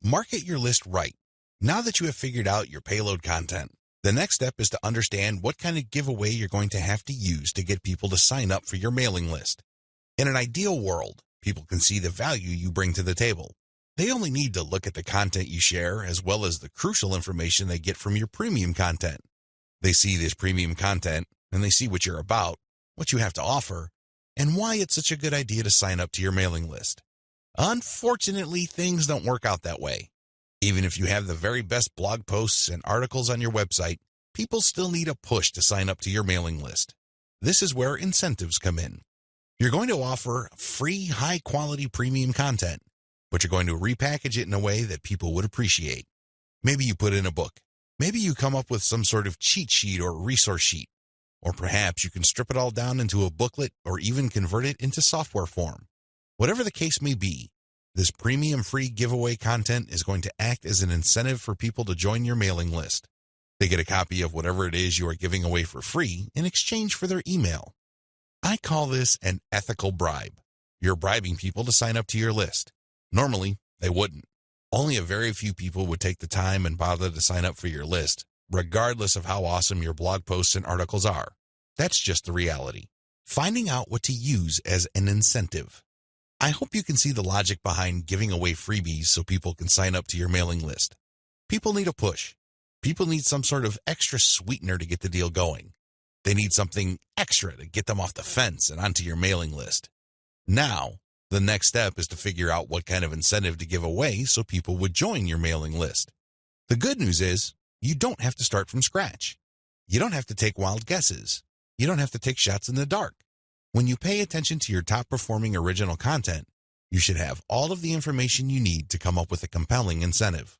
Market your list right. Now that you have figured out your payload content, the next step is to understand what kind of giveaway you're going to have to use to get people to sign up for your mailing list. In an ideal world, people can see the value you bring to the table. They only need to look at the content you share as well as the crucial information they get from your premium content. They see this premium content and they see what you're about, what you have to offer, and why it's such a good idea to sign up to your mailing list. Unfortunately, things don't work out that way. Even if you have the very best blog posts and articles on your website, people still need a push to sign up to your mailing list. This is where incentives come in. You're going to offer free, high-quality premium content, but you're going to repackage it in a way that people would appreciate. Maybe you put in a book. Maybe you come up with some sort of cheat sheet or resource sheet. Or perhaps you can strip it all down into a booklet or even convert it into software form. Whatever the case may be, this premium free giveaway content is going to act as an incentive for people to join your mailing list. They get a copy of whatever it is you are giving away for free in exchange for their email. I call this an ethical bribe. You're bribing people to sign up to your list. Normally, they wouldn't. Only a very few people would take the time and bother to sign up for your list, regardless of how awesome your blog posts and articles are. That's just the reality. Finding out what to use as an incentive. I hope you can see the logic behind giving away freebies so people can sign up to your mailing list. People need a push. People need some sort of extra sweetener to get the deal going. They need something extra to get them off the fence and onto your mailing list. Now, the next step is to figure out what kind of incentive to give away so people would join your mailing list. The good news is, you don't have to start from scratch. You don't have to take wild guesses. You don't have to take shots in the dark. When you pay attention to your top-performing original content, you should have all of the information you need to come up with a compelling incentive.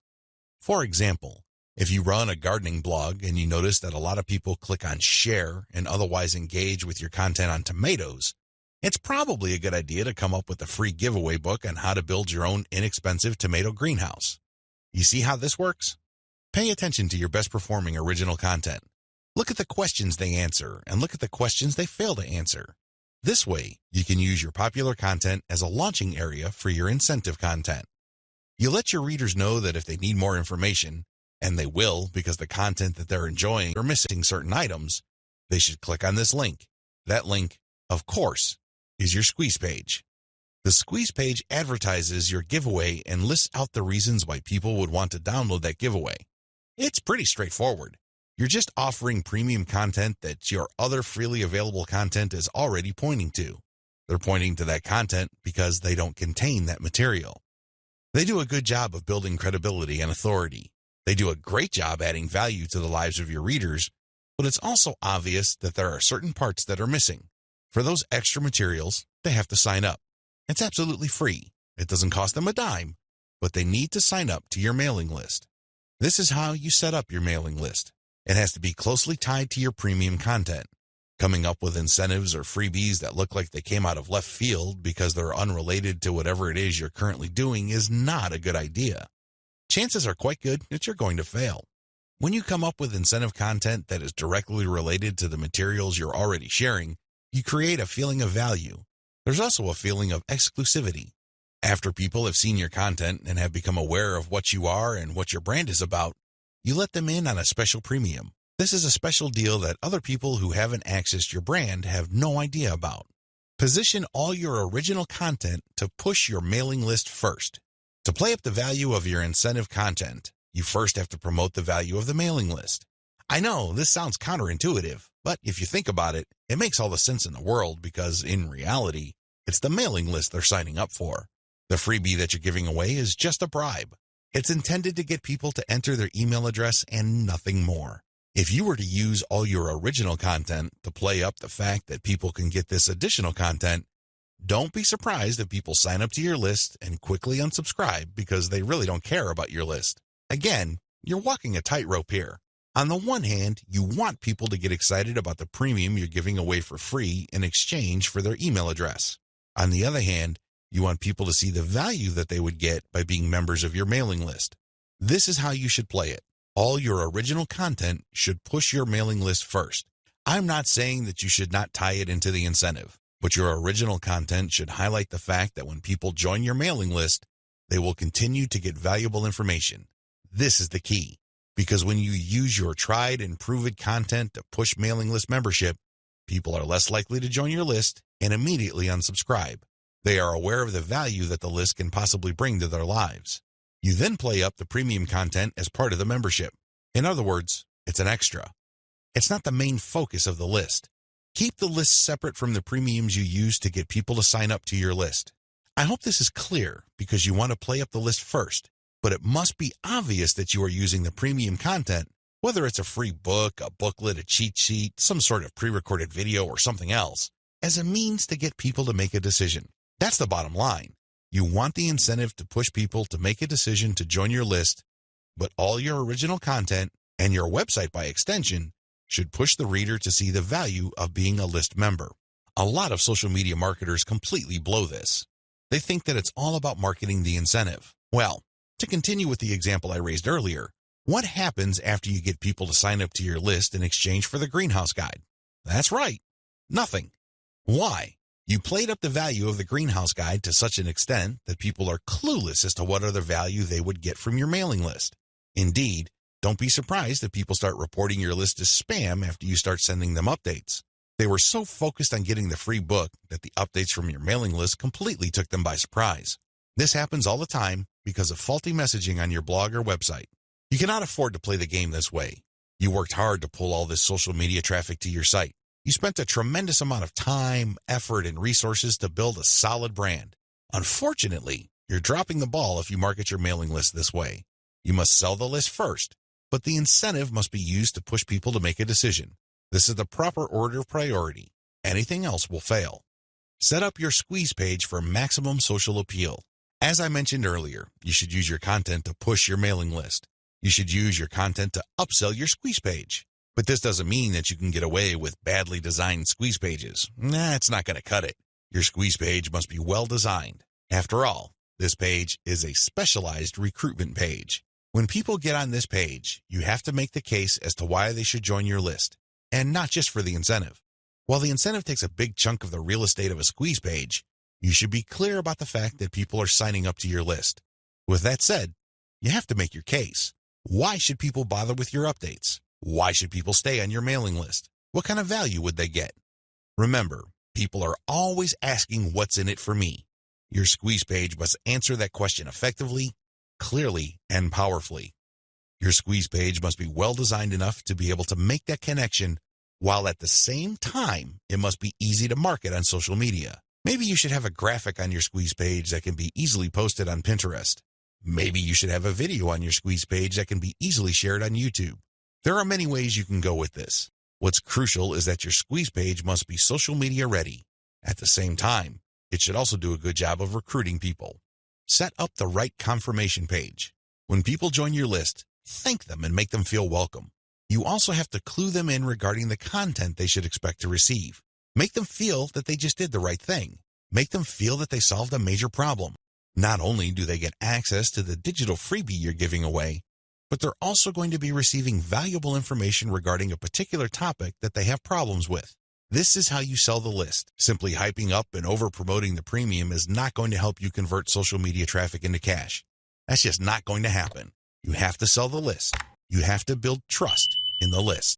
For example, if you run a gardening blog and you notice that a lot of people click on share and otherwise engage with your content on tomatoes, it's probably a good idea to come up with a free giveaway book on how to build your own inexpensive tomato greenhouse. You see how this works? Pay attention to your best-performing original content. Look at the questions they answer and look at the questions they fail to answer. This way, you can use your popular content as a launching area for your incentive content. You let your readers know that if they need more information, and they will because the content that they're enjoying are missing certain items, they should click on this link. That link, of course, is your squeeze page. The squeeze page advertises your giveaway and lists out the reasons why people would want to download that giveaway. It's pretty straightforward. You're just offering premium content that your other freely available content is already pointing to. They're pointing to that content because they don't contain that material. They do a good job of building credibility and authority. They do a great job adding value to the lives of your readers, but it's also obvious that there are certain parts that are missing. For those extra materials, they have to sign up. It's absolutely free. It doesn't cost them a dime, but they need to sign up to your mailing list. This is how you set up your mailing list. It has to be closely tied to your premium content. Coming up with incentives or freebies that look like they came out of left field because they're unrelated to whatever it is you're currently doing is not a good idea. Chances are quite good that you're going to fail. When you come up with incentive content that is directly related to the materials you're already sharing, you create a feeling of value. There's also a feeling of exclusivity. After people have seen your content and have become aware of what you are and what your brand is about, you let them in on a special premium. This is a special deal that other people who haven't accessed your brand have no idea about. Position all your original content to push your mailing list first. To play up the value of your incentive content, you first have to promote the value of the mailing list. I know this sounds counterintuitive, but if you think about it, it makes all the sense in the world because, in reality, it's the mailing list they're signing up for. The freebie that you're giving away is just a bribe. It's intended to get people to enter their email address and nothing more. If you were to use all your original content to play up the fact that people can get this additional content, don't be surprised if people sign up to your list and quickly unsubscribe because they really don't care about your list. Again, you're walking a tightrope here. On the one hand, you want people to get excited about the premium you're giving away for free in exchange for their email address. On the other hand, you want people to see the value that they would get by being members of your mailing list. This is how you should play it. All your original content should push your mailing list first. I'm not saying that you should not tie it into the incentive, but your original content should highlight the fact that when people join your mailing list, they will continue to get valuable information. This is the key, because when you use your tried and proven content to push mailing list membership, people are less likely to join your list and immediately unsubscribe. They are aware of the value that the list can possibly bring to their lives. You then play up the premium content as part of the membership. In other words, it's an extra. It's not the main focus of the list. Keep the list separate from the premiums you use to get people to sign up to your list. I hope this is clear because you want to play up the list first, but it must be obvious that you are using the premium content, whether it's a free book, a booklet, a cheat sheet, some sort of pre-recorded video, or something else, as a means to get people to make a decision. That's the bottom line. You want the incentive to push people to make a decision to join your list, but all your original content, and your website by extension, should push the reader to see the value of being a list member. A lot of social media marketers completely blow this. They think that it's all about marketing the incentive. Well, to continue with the example I raised earlier, what happens after you get people to sign up to your list in exchange for the greenhouse guide? That's right, nothing. Why? You played up the value of the greenhouse guide to such an extent that people are clueless as to what other value they would get from your mailing list. Indeed, don't be surprised if people start reporting your list as spam after you start sending them updates. They were so focused on getting the free book that the updates from your mailing list completely took them by surprise. This happens all the time because of faulty messaging on your blog or website. You cannot afford to play the game this way. You worked hard to pull all this social media traffic to your site. You spent a tremendous amount of time, effort, and resources to build a solid brand. Unfortunately, you're dropping the ball if you market your mailing list this way. You must sell the list first, but the incentive must be used to push people to make a decision. This is the proper order of priority. Anything else will fail. Set up your squeeze page for maximum social appeal. As I mentioned earlier, you should use your content to push your mailing list. You should use your content to upsell your squeeze page. But this doesn't mean that you can get away with badly designed squeeze pages. It's not going to cut it. Your squeeze page must be well designed. After all, this page is a specialized recruitment page. When people get on this page, you have to make the case as to why they should join your list, and not just for the incentive. While the incentive takes a big chunk of the real estate of a squeeze page, you should be clear about the fact that people are signing up to your list. With that said, you have to make your case. Why should people bother with your updates? Why should people stay on your mailing list? What kind of value would they get? Remember, people are always asking what's in it for me. Your squeeze page must answer that question effectively, clearly, and powerfully. Your squeeze page must be well designed enough to be able to make that connection, while at the same time, it must be easy to market on social media. Maybe you should have a graphic on your squeeze page that can be easily posted on Pinterest. Maybe you should have a video on your squeeze page that can be easily shared on YouTube. There are many ways you can go with this. What's crucial is that your squeeze page must be social media ready. At the same time, it should also do a good job of recruiting people. Set up the right confirmation page. When people join your list, thank them and make them feel welcome. You also have to clue them in regarding the content they should expect to receive. Make them feel that they just did the right thing. Make them feel that they solved a major problem. Not only do they get access to the digital freebie you're giving away, but they're also going to be receiving valuable information regarding a particular topic that they have problems with. This is how you sell the list. Simply hyping up and over-promoting the premium is not going to help you convert social media traffic into cash. That's just not going to happen. You have to sell the list. You have to build trust in the list.